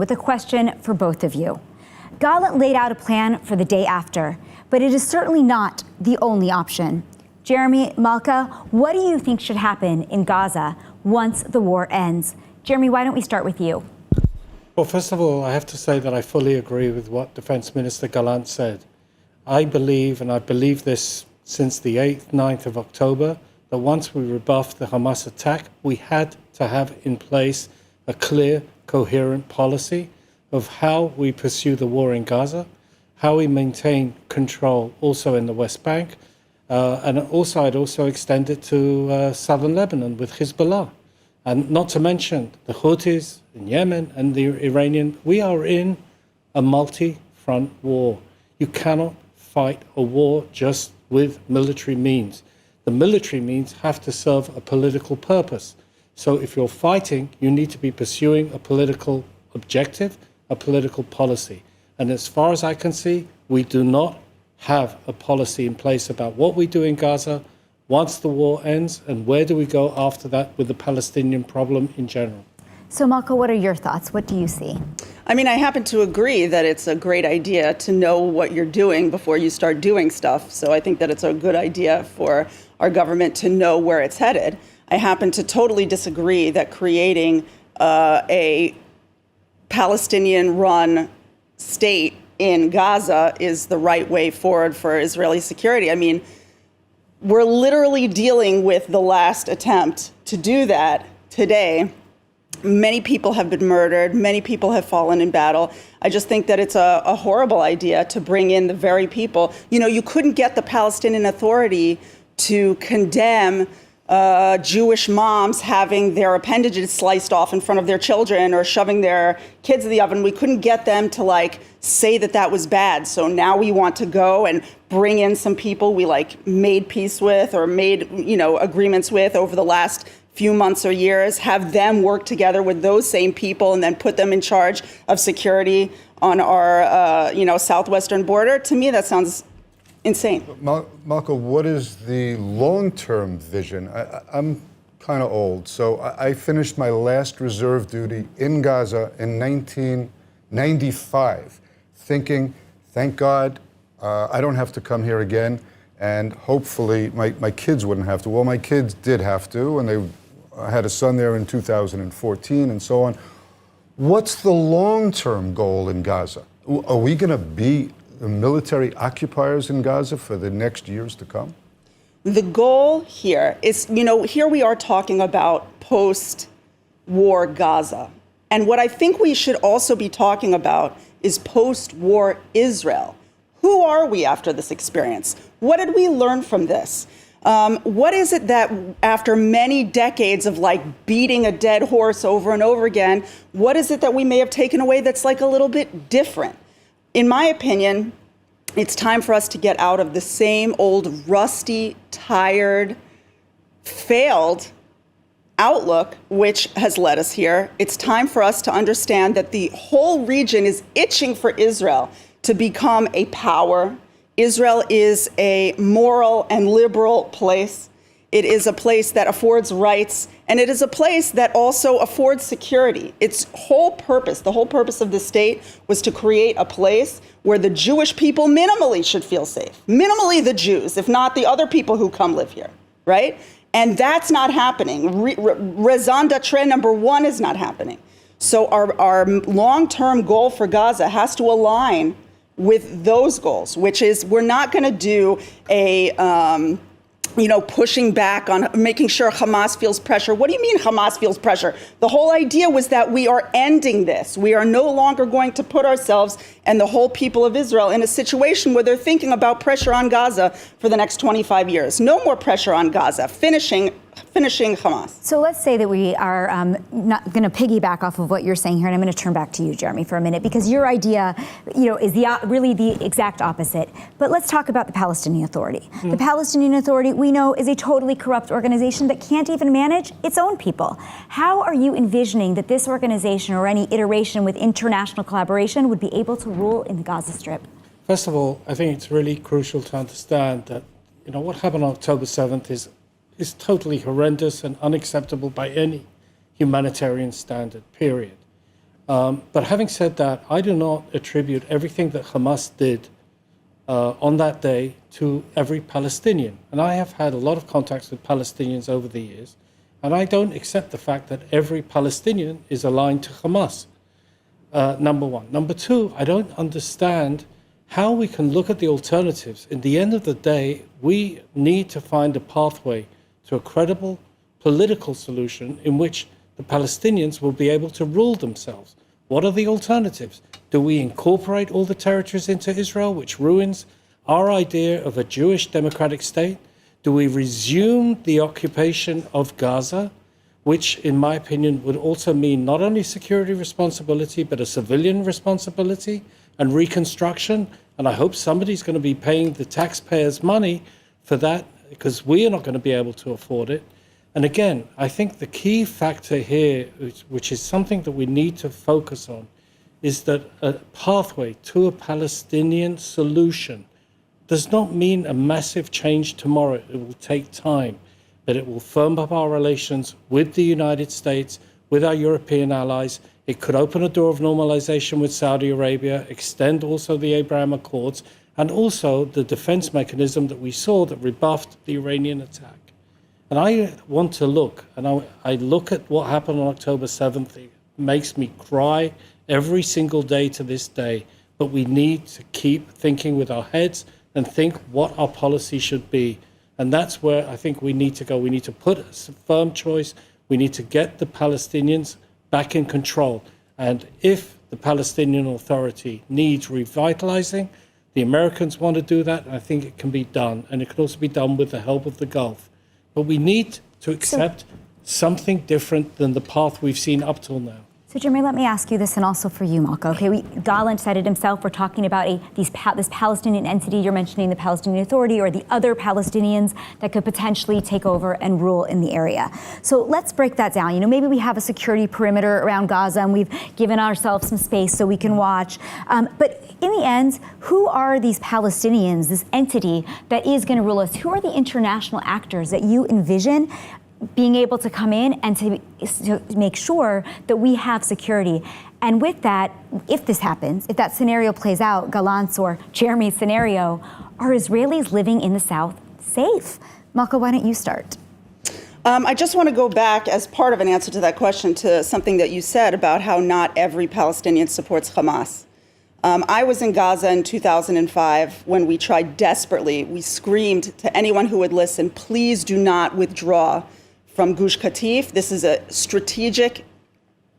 with a question for both of you. Gallant laid out a plan for the day after, but it is certainly not the only option. Jeremy, Malkah, what do you think should happen in Gaza once the war ends? Jeremy, why don't we start with you? Well, first of all, I have to say that I fully agree with what Defense Minister Gallant said. I believe, and I believe this since the 8th, 9th of October, that once we rebuffed the Hamas attack, we had to have in place a clear, coherent policy of how we pursue the war in Gaza, how we maintain control also in the West Bank, and also I'd also extend it to southern Lebanon with Hezbollah. And not to mention the Houthis in Yemen and the Iranian. We are in a multi-front war. You cannot fight a war just with military means. The military means have to serve a political purpose. So if you're fighting, you need to be pursuing a political objective, a political policy. And as far as I can see, we do not have a policy in place about what we do in Gaza once the war ends, and where do we go after that with the Palestinian problem in general. So Malkah, what are your thoughts? What do you see? I mean, I happen to agree that it's a great idea to know what you're doing before you start doing stuff. So I think that it's a good idea for our government to know where it's headed. I happen to totally disagree that creating a Palestinian-run state in Gaza is the right way forward for Israeli security. I mean, we're literally dealing with the last attempt to do that today. Many people have been murdered. Many people have fallen in battle. I just think that it's a horrible idea to bring in the very people. You know, you couldn't get the Palestinian Authority to condemn Jewish moms having their appendages sliced off in front of their children or shoving their kids in the oven. We couldn't get them to say that that was bad. So now we want to go and bring in some people we made peace with or made, agreements with over the last few months or years, have them work together with those same people and then put them in charge of security on our, southwestern border. To me, that sounds insane. Malkah, what is the long-term vision? I'm kind of old, so I finished my last reserve duty in Gaza in 1995, thinking, thank God, I don't have to come here again, and hopefully my kids wouldn't have to. Well, my kids did have to, and I had a son there in 2014 and so on. What's the long-term goal in Gaza? Are we going to be the military occupiers in Gaza for the next years to come? The goal here is, here we are talking about post-war Gaza. And what I think we should also be talking about is post-war Israel. Who are we after this experience? What did we learn from this? What is it that after many decades of beating a dead horse over and over again, what is it that we may have taken away that's a little bit different? In my opinion, it's time for us to get out of the same old rusty, tired, failed outlook, which has led us here. It's time for us to understand that the whole region is itching for Israel to become a power. Israel is a moral and liberal place. It is a place that affords rights, and it is a place that also affords security. Its whole purpose, the whole purpose of the state, was to create a place where the Jewish people minimally should feel safe. Minimally the Jews, if not the other people who come live here, right? And that's not happening. Raison d'etre number one is not happening. So our long-term goal for Gaza has to align with those goals, which is we're not going to do a pushing back on making sure Hamas feels pressure. What do you mean Hamas feels pressure? The whole idea was that we are ending this. We are no longer going to put ourselves and the whole people of Israel in a situation where they're thinking about pressure on Gaza for the next 25 years. No more pressure on Gaza, finishing Hamas. So let's say that we are not going to piggyback off of what you're saying here, and I'm going to turn back to you, Jeremy, for a minute, because your idea, is really the exact opposite. But let's talk about the Palestinian Authority. The Palestinian Authority, we know, is a totally corrupt organization that can't even manage its own people. How are you envisioning that this organization or any iteration with international collaboration would be able to rule in the Gaza Strip? First of all, I think it's really crucial to understand that, what happened on October 7th is totally horrendous and unacceptable by any humanitarian standard, period. But having said that, I do not attribute everything that Hamas did on that day to every Palestinian. And I have had a lot of contacts with Palestinians over the years, and I don't accept the fact that every Palestinian is aligned to Hamas, number one. Number two, I don't understand how we can look at the alternatives. In the end of the day, we need to find a pathway to a credible political solution in which the Palestinians will be able to rule themselves. What are the alternatives? Do we incorporate all the territories into Israel, which ruins our idea of a Jewish democratic state? Do we resume the occupation of Gaza, which, in my opinion, would also mean not only security responsibility, but a civilian responsibility and reconstruction? And I hope somebody's going to be paying the taxpayers' money for that, because we are not going to be able to afford it. And again, I think the key factor here, which is something that we need to focus on, is that a pathway to a Palestinian solution does not mean a massive change tomorrow. It will take time, but it will firm up our relations with the United States, with our European allies. It could open a door of normalization with Saudi Arabia, extend also the Abraham Accords, and also the defense mechanism that we saw that rebuffed the Iranian attack. And I want to look, and I look at what happened on October 7th. It makes me cry every single day to this day. But we need to keep thinking with our heads and think what our policy should be. And that's where I think we need to go. We need to put a firm choice. We need to get the Palestinians back in control. And if the Palestinian Authority needs revitalizing, the Americans want to do that, and I think it can be done. And it can also be done with the help of the Gulf. But we need to accept something different than the path we've seen up till now. So, Jeremy, let me ask you this, and also for you, Malkah. Okay, Gallant said it himself. We're talking about this Palestinian entity. You're mentioning the Palestinian Authority or the other Palestinians that could potentially take over and rule in the area. So let's break that down. You know, maybe we have a security perimeter around Gaza, and we've given ourselves some space so we can watch. But in the end, who are these Palestinians, this entity that is going to rule us? Who are the international actors that you envision being able to come in and to make sure that we have security? And with that, if this happens, if that scenario plays out, Gallant's or Jeremy's scenario, are Israelis living in the South safe? Malkah, why don't you start? I just want to go back as part of an answer to that question to something that you said about how not every Palestinian supports Hamas. I was in Gaza in 2005 when we tried desperately. We screamed to anyone who would listen, please do not withdraw from Gush Katif. This is a strategic,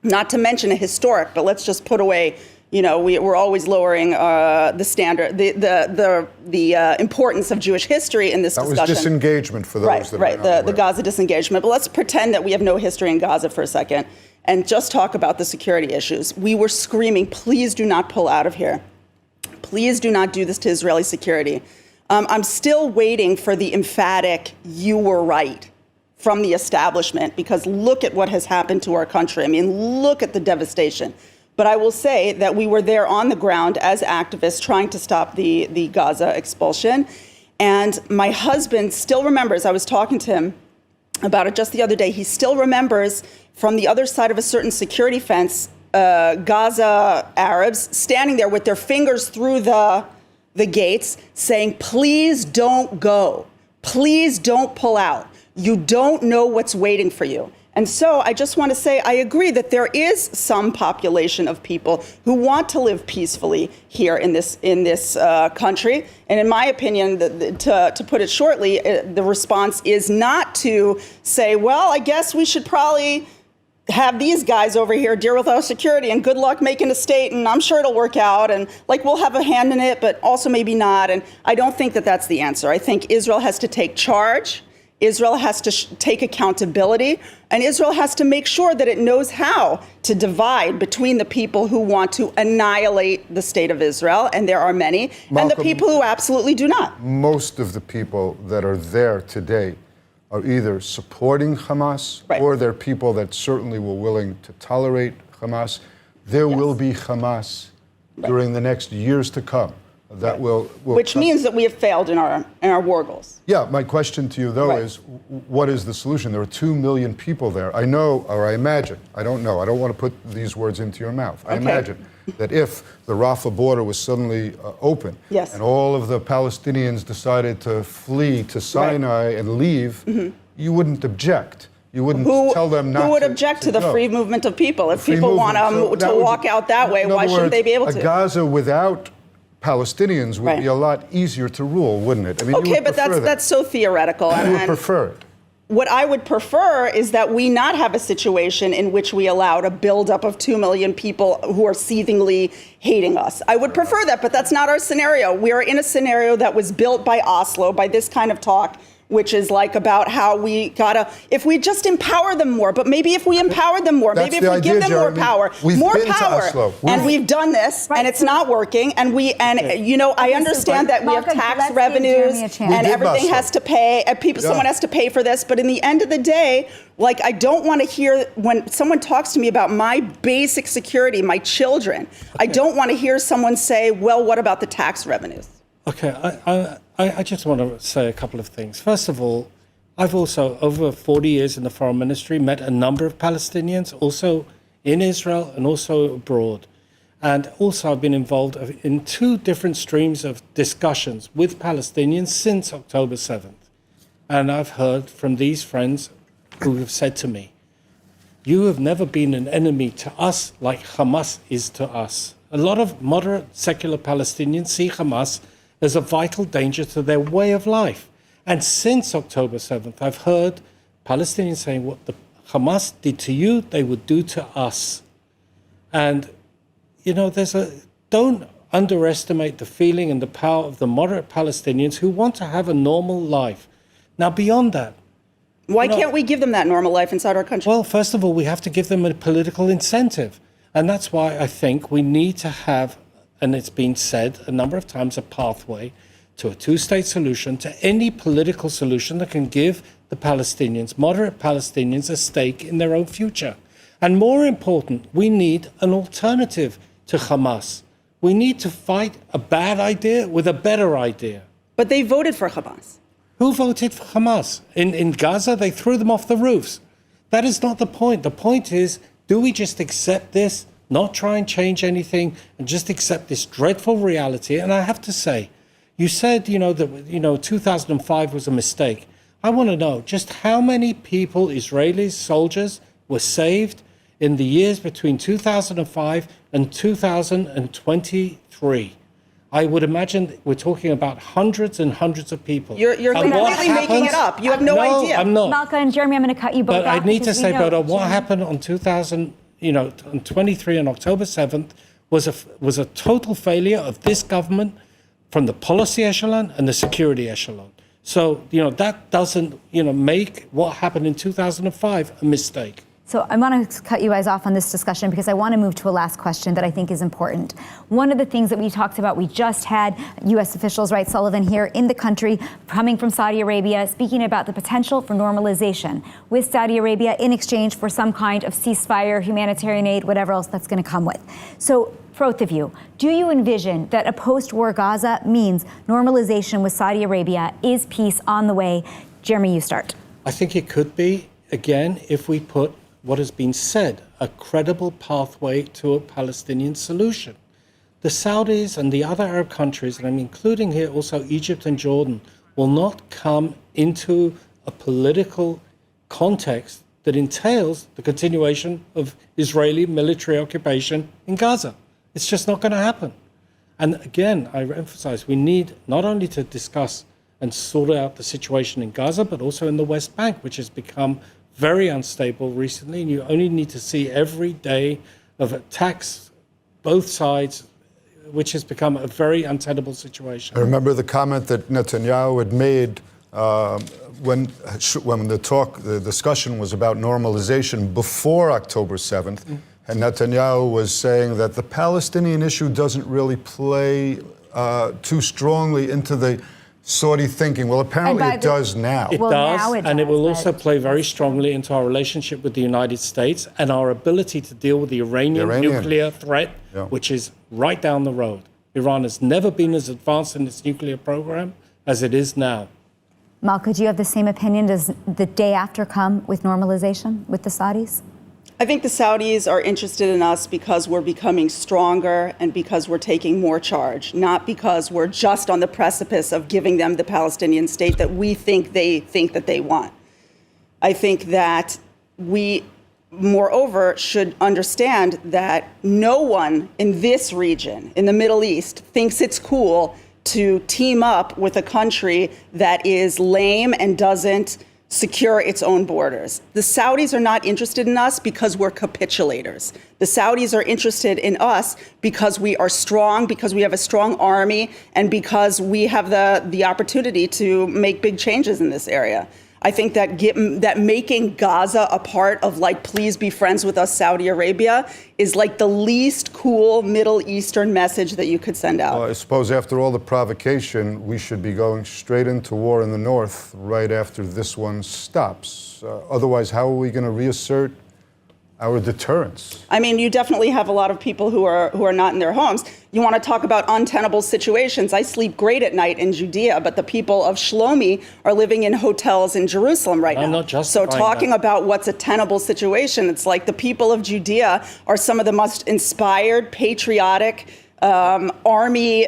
not to mention a historic, but let's just put away, you know, we're always lowering the standard, the importance of Jewish history in this discussion. That was disengagement for those that are not aware. The Gaza disengagement. But let's pretend that we have no history in Gaza for a second and just talk about the security issues. We were screaming, please do not pull out of here. Please do not do this to Israeli security. I'm still waiting for the emphatic, you were right, from the establishment, because look at what has happened to our country. I mean, look at the devastation. But I will say that we were there on the ground as activists trying to stop the Gaza expulsion. And my husband still remembers, I was talking to him about it just the other day, he still remembers from the other side of a certain security fence, Gaza Arabs standing there with their fingers through the gates saying, please don't go. Please don't pull out. You don't know what's waiting for you. And so I just want to say, I agree that there is some population of people who want to live peacefully here in this country. And in my opinion, to put it shortly, the response is not to say, well, I guess we should probably have these guys over here deal with our security and good luck making a state, and I'm sure it'll work out, and like we'll have a hand in it, but also maybe not. And I don't think that that's the answer. I think Israel has to take charge. Israel has to take accountability, and Israel has to make sure that it knows how to divide between the people who want to annihilate the state of Israel, and there are many, and the people who absolutely do not. Most of the people that are there today are either supporting Hamas, or they're people that certainly were willing to tolerate Hamas. There will be Hamas during the next years to come. that will Which means that we have failed in our war goals. Yeah, my question to you, though, Right. is what is the solution? There are 2 million people there. I know, or I imagine, I don't know, I don't want to put these words into your mouth. I imagine that if the Rafah border was suddenly open Yes. and all of the Palestinians decided to flee to Sinai and leave, you wouldn't object. You wouldn't tell them not to. Who would object to the go. free movement of people? If Free people want movement. So to that would- walk out that way, in why other shouldn't they words, be able a to? Gaza without Palestinians would Right. be a lot easier to rule, wouldn't it? I mean, you Okay, would but prefer that's so theoretical. You would And prefer it. what I would prefer is that we not have a situation in which we allowed a buildup of 2 million people who are seethingly hating us. I would prefer that, but that's not our scenario. We are in a scenario that was built by Oslo, by this kind of talk, which is like about how we gotta, if we just empower them more, but maybe if we empower them more, That's maybe if the we give idea, them more Jeremy. power, We've more been to power. Oslo. And we've done this, Right, and it's so- not working, you know, I understand that we have Malkah, let's tax give revenues, Jeremy a chance. and We did everything Oslo. has to pay, someone has to pay for this, but in the end of the day, like, I don't want to hear, when someone talks to me about my basic security, my children, I don't want to hear someone say, well, what about the tax revenues? Okay, I just want to say a couple of things. First of all, I've also, over 40 years in the foreign ministry, met a number of Palestinians, also in Israel and also abroad. And also I've been involved in 2 different streams of discussions with Palestinians since October 7th. And I've heard from these friends who have said to me, you have never been an enemy to us like Hamas is to us. A lot of moderate secular Palestinians see Hamas as a vital danger to their way of life. And since October 7th, I've heard Palestinians saying what the Hamas did to you, they would do to us. And, you know, don't underestimate the feeling and the power of the moderate Palestinians who want to have a normal life. Now, beyond that, Why can't we give them that normal life inside our country? well, first of all, we have to give them a political incentive. And that's why I think we need to have, and it's been said a number of times, a pathway to a 2-state solution, to any political solution that can give the Palestinians, moderate Palestinians, a stake in their own future. And more important, we need an alternative to Hamas. We need to fight a bad idea with a better idea. But they voted for Hamas. Who voted for Hamas? In Gaza, they threw them off the roofs. That is not the point. The point is, do we just accept this, not try and change anything, and just accept this dreadful reality? And I have to say, you said, that 2005 was a mistake. I want to know just how many people, Israelis, soldiers, were saved in the years between 2005 and 2023. I would imagine we're talking about hundreds and hundreds of people. You're And what completely making it up. You have no idea. I'm not. Malkah and Jeremy, I'm going to cut you both But off. I need to because we say, know Bodo, what Jeremy- happened on 23 on October 7th was a total failure of this government from the policy echelon and the security echelon. So, that doesn't, make what happened in 2005 a mistake. So I want to cut you guys off on this discussion because I want to move to a last question that I think is important. One of the things that we talked about, we just had U.S. officials, right, Sullivan, here in the country, coming from Saudi Arabia, speaking about the potential for normalization with Saudi Arabia in exchange for some kind of ceasefire, humanitarian aid, whatever else that's going to come with. So for both of you, do you envision that a post-war Gaza means normalization with Saudi Arabia? Is peace on the way? Jeremy, you start. I think it could be, again, if we put what has been said, a credible pathway to a Palestinian solution. The Saudis and the other Arab countries, and I'm including here also Egypt and Jordan, will not come into a political context that entails the continuation of Israeli military occupation in Gaza. It's just not going to happen. And again, I emphasize, we need not only to discuss and sort out the situation in Gaza, but also in the West Bank, which has become very unstable recently, and you only need to see every day of attacks, both sides, which has become a very untenable situation. I remember the comment that Netanyahu had made when the discussion was about normalization before October 7th, and Netanyahu was saying that the Palestinian issue doesn't really play too strongly into the Saudi thinking. Well, apparently it does now. It Well, does, now it and it does, will but- also play very strongly into our relationship with the United States and our ability to deal with the Iranian Iranian. nuclear threat, Yeah. which is right down the road. Iran has never been as advanced in its nuclear program as it is now. Malkah, do you have the same opinion? Does the day after come with normalization with the Saudis? I think the Saudis are interested in us because we're becoming stronger and because we're taking more charge, not because we're just on the precipice of giving them the Palestinian state that we think that they want. I think that we, moreover, should understand that no one in this region, in the Middle East, thinks it's cool to team up with a country that is lame and doesn't secure its own borders. The Saudis are not interested in us because we're capitulators. The Saudis are interested in us because we are strong, because we have a strong army, and because we have the opportunity to make big changes in this area. I think that making Gaza a part of, like, please be friends with us, Saudi Arabia, is like the least cool Middle Eastern message that you could send out. Well, I suppose after all the provocation, we should be going straight into war in the north right after this one stops. Otherwise, how are we going to reassert our deterrence? I mean, you definitely have a lot of people who are not in their homes. You want to talk about untenable situations. I sleep great at night in Judea, but the people of Shlomi are living in hotels in Jerusalem right now. I'm not justifying So talking that. about what's a tenable situation, it's like the people of Judea are some of the most inspired, patriotic, army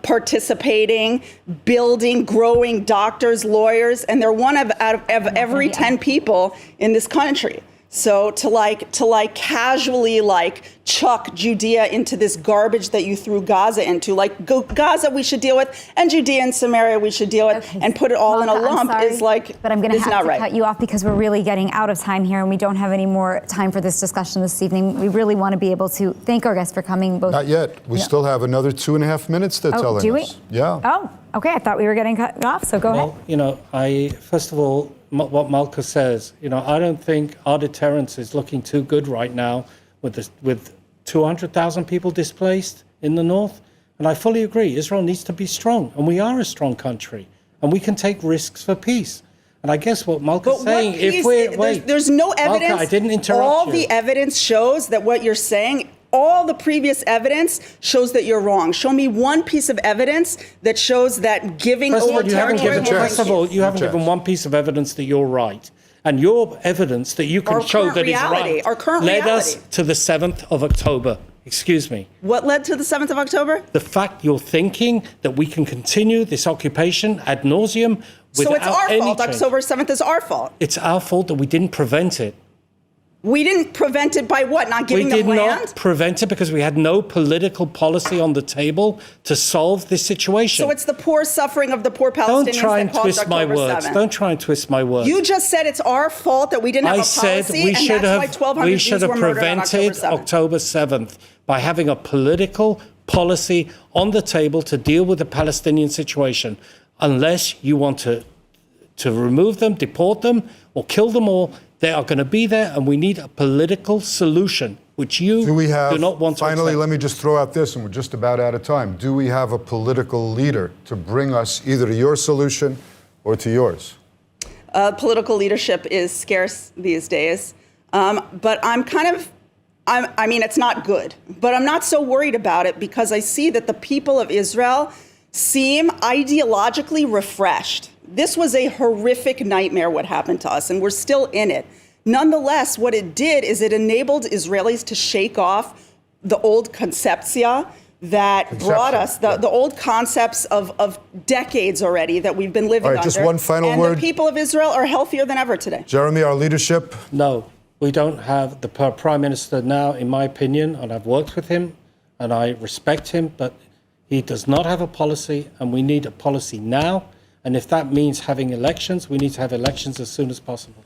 participating, building, growing doctors, lawyers, and they're one out of every 10 people in this country. So to casually chuck Judea into this garbage that you threw Gaza into, Gaza we should deal with, and Judea and Samaria we should deal with, Okay, and put it all in a Malkah, I'm lump sorry, is like, but I'm going to is have not to right. cut you off because we're really getting out of time here, and we don't have any more time for this discussion this evening. We really want to be able to thank our guests for coming. Both. Not yet. We still have another 2.5 minutes, they're telling do we? us. Yeah. Oh, okay. I thought we were getting cut off, so go ahead. Well, first of all, what Malkah says, I don't think our deterrence is looking too good right now with 200,000 people displaced in the north. And I fully agree, Israel needs to be strong, and we are a strong country, and we can take risks for peace. And I guess what Malkah's saying, there's no evidence. Malkah, I didn't interrupt all you. the evidence shows that what you're saying, all the previous evidence shows that you're wrong. Show me one piece of evidence that shows that giving First of over all, you haven't territory. given. First of all, you haven't given one piece of evidence that you're right, and your evidence that you can Our show current that is reality, right our current led reality. us to the 7th of October. Excuse me. What led to the 7th of October? The fact you're thinking that we can continue this occupation ad nauseum without So it's our any fault. change. October 7th is our fault. It's our fault that we didn't prevent it. We didn't prevent it by what? Not giving We them did land? not prevent it because we had no political policy on the table to solve this situation. So it's the poor suffering of the poor Palestinians Don't try and that caused twist my October words. 7th. Don't try and twist my words. You just said it's our fault that we didn't have a I said policy, we and should that's why have 1,200 Jews were murdered on prevented October 7th. October 7th by having a political policy on the table to deal with the Palestinian situation. Unless you want to remove them, deport them, or kill them all, they are going to be there, and we need a political solution, which you do not want to Finally, accept. let me just throw out this, and we're just about out of time. Do we have a political leader to bring us either to your solution or to yours? Political leadership is scarce these days, but I mean, it's not good, but I'm not so worried about it because I see that the people of Israel seem ideologically refreshed. This was a horrific nightmare what happened to us, and we're still in it. Nonetheless, what it did is it enabled Israelis to shake off the old conceptia that brought us, the old concepts of decades already that we've been living All right, under. just one final and word. The people of Israel are healthier than ever today. Jeremy, our leadership? No, we don't have the Prime Minister now, in my opinion, and I've worked with him, and I respect him, but he does not have a policy, and we need a policy now. And if that means having elections, we need to have elections as soon as possible.